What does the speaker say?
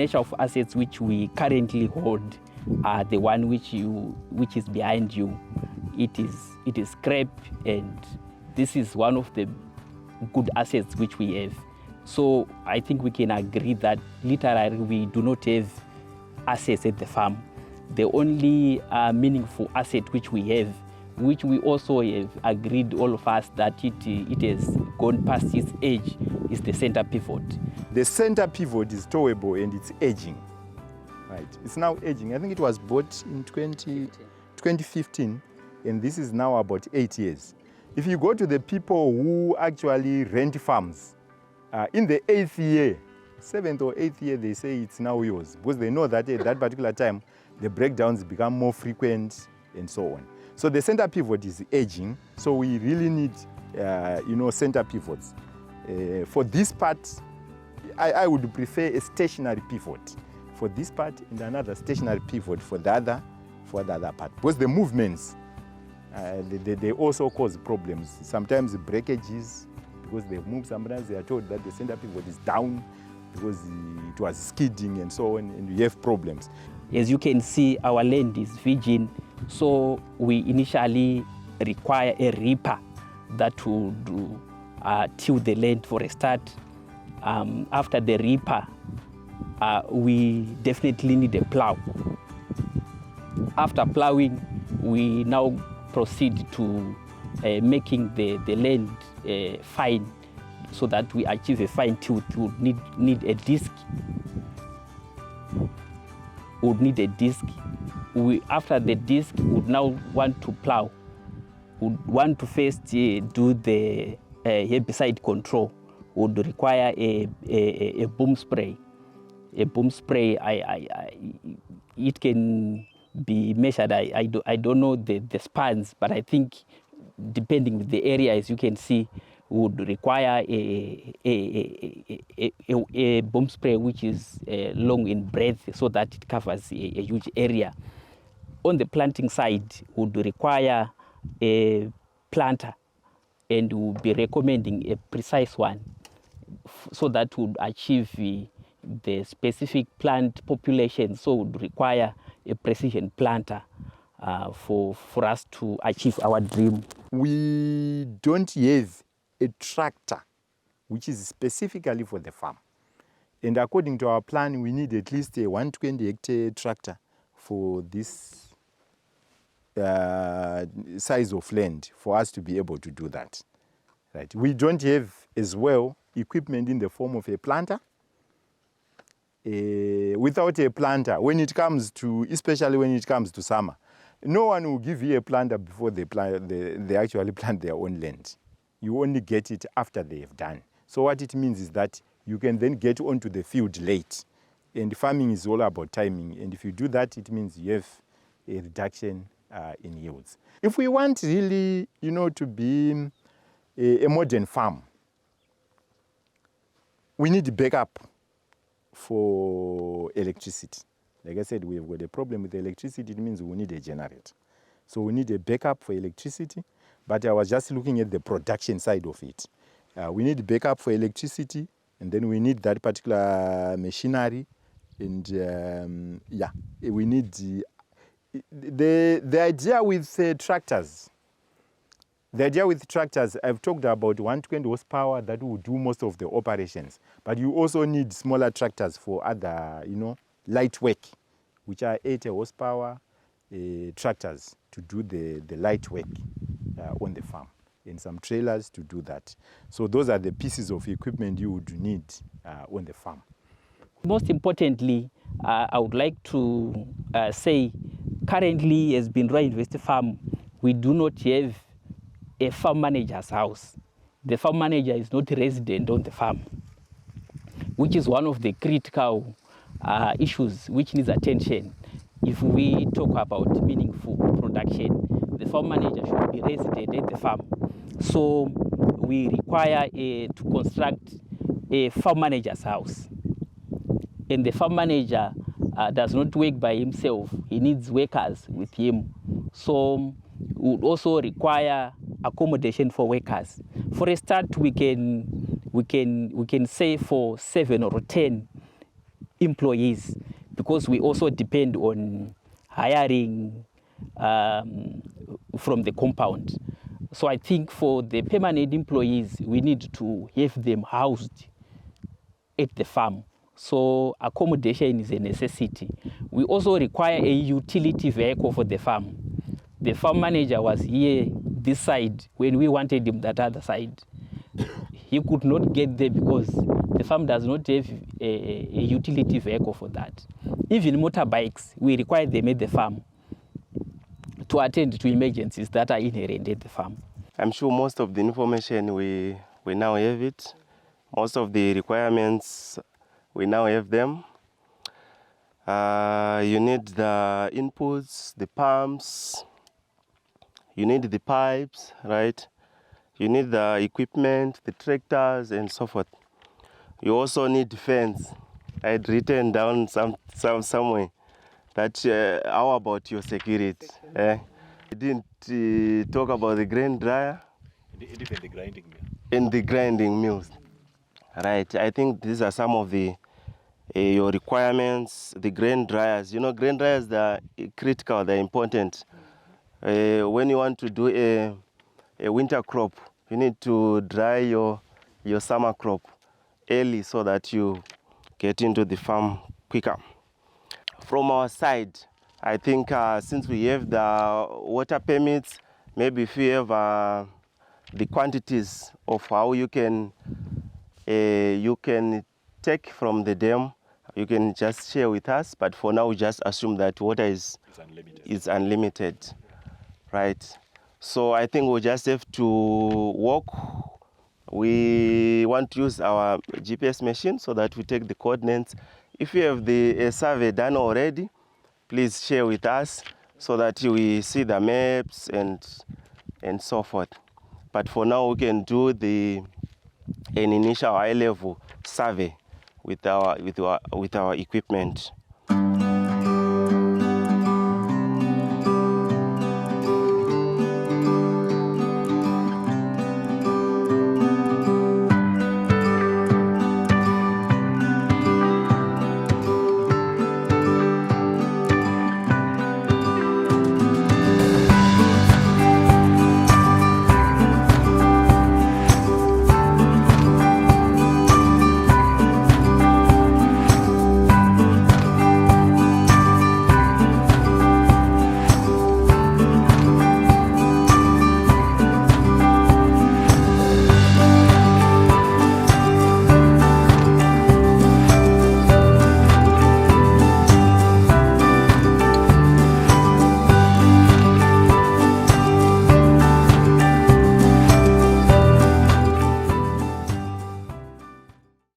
measure of assets which we currently hold are the one which is behind you. It is scrap, and this is one of the good assets which we have. So I think we can agree that literally we do not have assets at the farm. The only meaningful asset which we have, which we also have agreed, all of us, that it has gone past its age, is the center pivot. The center pivot is towable and it's aging. Right. It's now aging. I think it was bought in 2015, and this is now about 8 years. If you go to the people who actually rent farms, in the 8th year, 7th or 8th year, they say it's now yours, because they know that at that particular time, the breakdowns become more frequent and so on. So the center pivot is aging, so we really need, center pivots. For this part, I would prefer a stationary pivot for this part and another stationary pivot for the other part. Because the movements, they also cause problems. Sometimes breakages, because they move, sometimes they are told that the center pivot is down because it was skidding and so on, and we have problems. As you can see, our land is virgin, so we initially require a reaper that would till the land for a start. After the reaper, we definitely need a plow. After plowing, we now proceed to making the land fine, so that we achieve a fine tooth. We would need a disc. After the disc, we would now want to plow. We would want to first do the herbicide control. We would require a boom spray. A boom spray, it can be measured. I don't know the spans, but I think depending on the area, as you can see, would require a boom spray which is long in breadth, so that it covers a huge area. On the planting side, would require a planter, and we'll be recommending a precise one, so that would achieve the specific plant population. So would require a precision planter for us to achieve our dream. We don't have a tractor which is specifically for the farm. And according to our plan, we need at least a 120-hectare tractor for this size of land for us to be able to do that. Right. We don't have as well equipment in the form of a planter. Without a planter, especially when it comes to summer, no one will give you a planter before they actually plant their own land. You only get it after they have done. So what it means is that you can then get onto the field late. And farming is all about timing. And if you do that, it means you have a reduction in yields. If we want really, to be a modern farm, we need backup for electricity. Like I said, we have got a problem with electricity. It means we need a generator. So we need a backup for electricity. But I was just looking at the production side of it. We need backup for electricity, and then we need that particular machinery. And we need the idea with tractors. The idea with tractors, I've talked about 120 horsepower that will do most of the operations. But you also need smaller tractors for other, light work, which are 80 horsepower tractors to do the light work on the farm, and some trailers to do that. So those are the pieces of equipment you would need on the farm. Most importantly, I would like to say, currently as Bindura University Farm, we do not have a farm manager's house. The farm manager is not resident on the farm, which is one of the critical issues which needs attention. If we talk about meaningful production, the farm manager should be resident at the farm. So we require to construct a farm manager's house. And the farm manager does not work by himself. He needs workers with him. So we would also require accommodation for workers. For a start, we can say for 7 or 10 employees, because we also depend on hiring from the compound. So I think for the permanent employees, we need to have them housed at the farm. So accommodation is a necessity. We also require a utility vehicle for the farm. The farm manager was here this side when we wanted him that other side. He could not get there because the farm does not have a utility vehicle for that. Even motorbikes, we require them at the farm to attend to emergencies that are inherent at the farm. I'm sure most of the information we now have it. Most of the requirements, we now have them. You need the inputs, the pumps, you need the pipes, right? You need the equipment, the tractors, and so forth. You also need fence. I had written down somewhere that how about your security? I didn't talk about the grain dryer. Even the grinding mill. And the grinding mills. Right, I think these are some of the your requirements. The grain dryers, you know, grain dryers, they're critical, they're important. When you want to do a winter crop, you need to dry your summer crop early so that you get into the farm quicker. From our side, I think since we have the water permits, maybe if you have the quantities of how you can take from the dam, you can just share with us. But for now, we just assume that water is unlimited, right? So I think we'll just have to walk. We want to use our GPS machine so that we take the coordinates. If you have the survey done already, please share with us so that we see the maps and so forth. But for now, we can do an initial high-level survey with our equipment.